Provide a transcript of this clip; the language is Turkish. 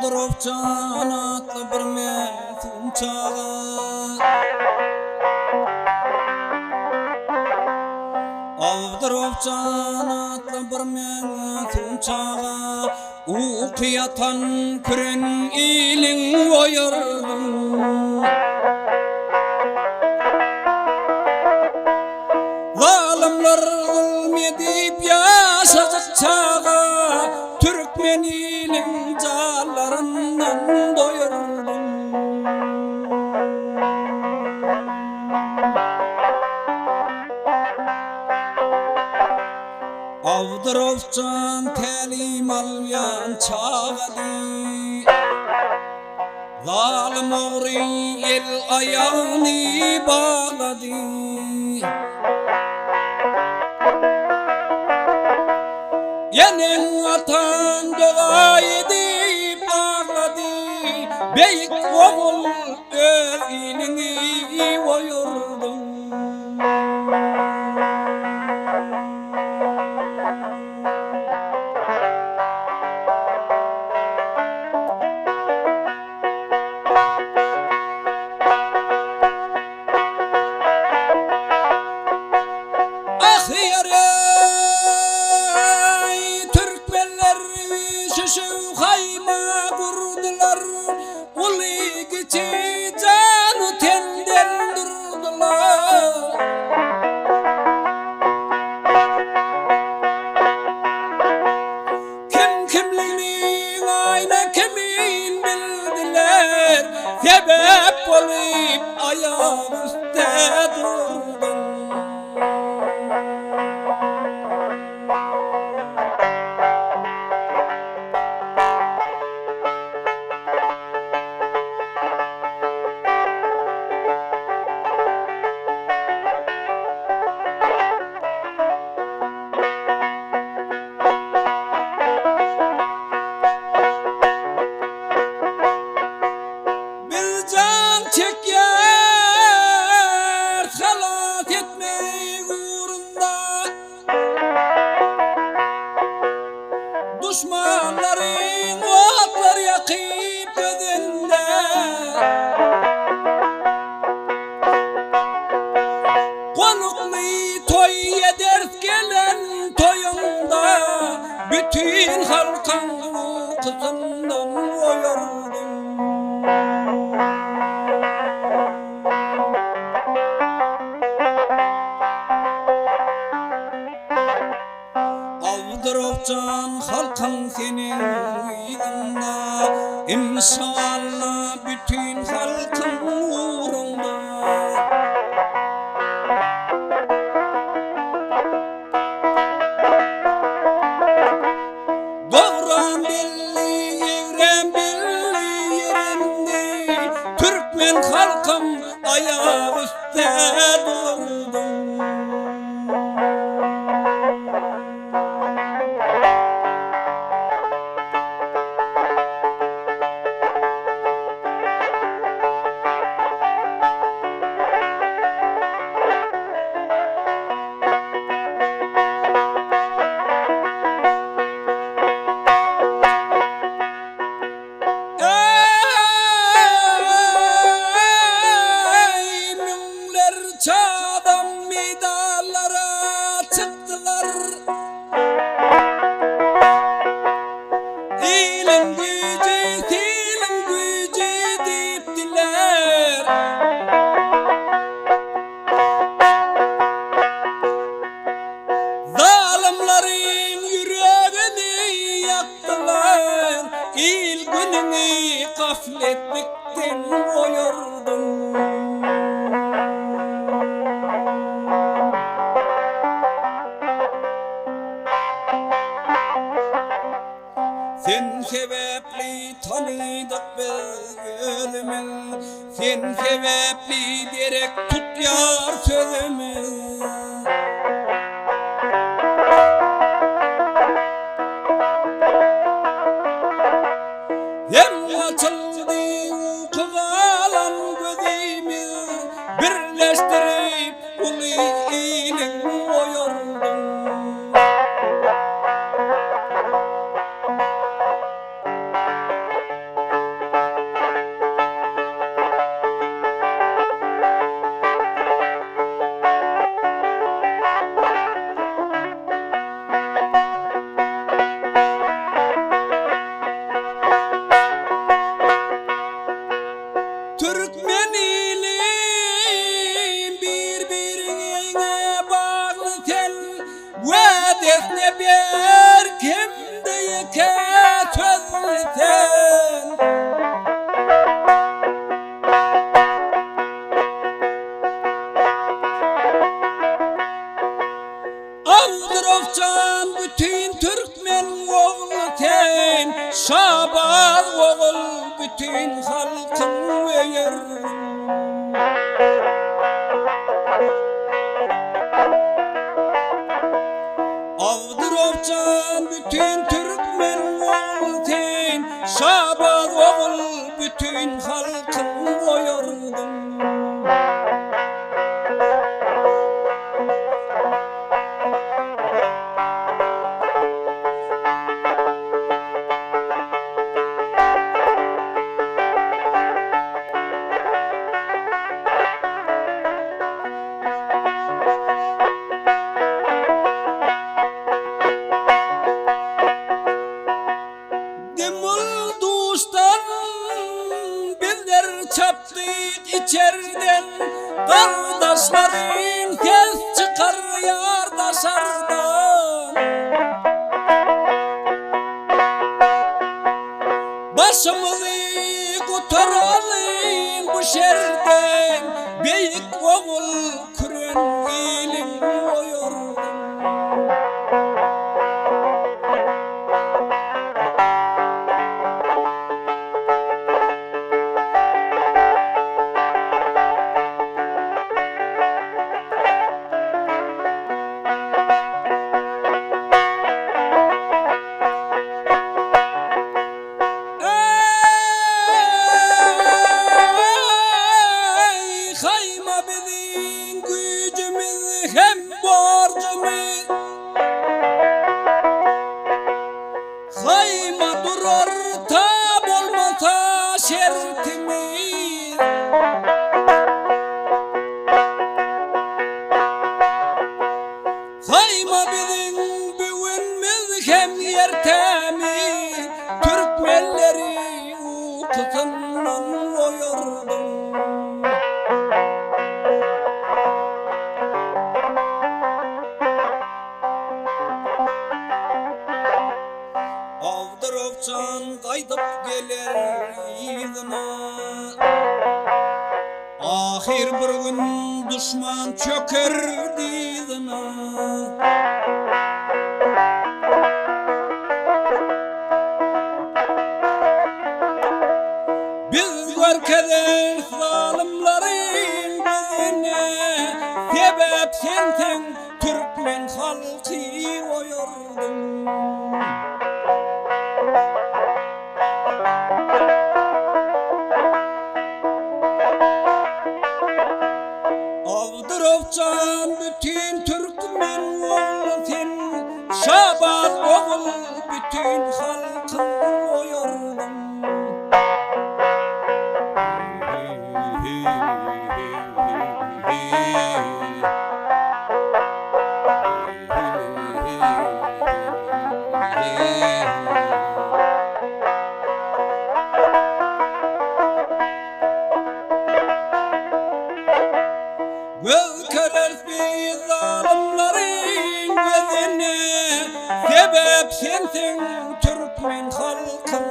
Avdırıp canatlı bir metin çağa, avdırıp canatlı bir metin çağa, uqiyatan küren ilin oyurdum. Zalimler zulmedip yaşadık çağa, Türkmen ilin canlarından doyurdum. Avdırıp can telim almayan çağadı, zalim oğri el ayağını bağladı. Yenen atan dua edip ağladı, beyik oğul öz ilini oyurdum. Ah yarey Türkmenler şuşu hayma kurdular, uli geçi canı tenden durdular. Kim kimliğinin ayna kimin bildiler, sebep olup ayağı üstte durdum. Çeker halat etmeyi uğrunda, düşmanların otlar yakıp gözünde. Konuklu toy eder gelen toyunda, bütün halkın kızından oyurdum. Avdırıp can halkın senin uydunda, İnşallah bütün halkın uğrunda. Doğran belli, eğren belli yerinde, Türkmen halkım ayağı üstte durdum. Çağdan meydanlara çıktılar, İlim gücü, dilim gücü diptiler. Zalimlerin yüreğini yaktılar, İl gününü gafletlikten oyurdum. Sen sebepli tanıdık gözümü, sen sebepli direk tut yar sözümü. Hem açıldı kıvalan gözümü, birleştirip ulu ilin oyurdum. hem de yeke tözleten Avdırofcan bütün Türkmen oğlu ten Şabaz oğul bütün halkın verir Avdırofcan bütün Türkmen oğlu ten Şabaz oğul bütün halkın verirdim Çaptık içeriden kardeşlerin tez çıkar yardaşardan Başımızı kurtaralım bu şerden Büyük oğul küren ilin oyurdum hem borcumuz Hayma durar tab olmasa şertimiz Hayma bizim büyünümüz hem yertemiz Türkmenleri uykusundan oyurdum Avdırofcan qaydıp geler yığına Ahir bir gün düşman çöker dizine Biz görkeden zalimlerin bizine Sebep sensin Türkmen halkı oyurdum Avdırofcan bütün Türkmen oğlu sen Şabaz oğul bütün halkın oyurdum Völkeler bir zalimlerin gözüne Sebep sensin Türkmen halkın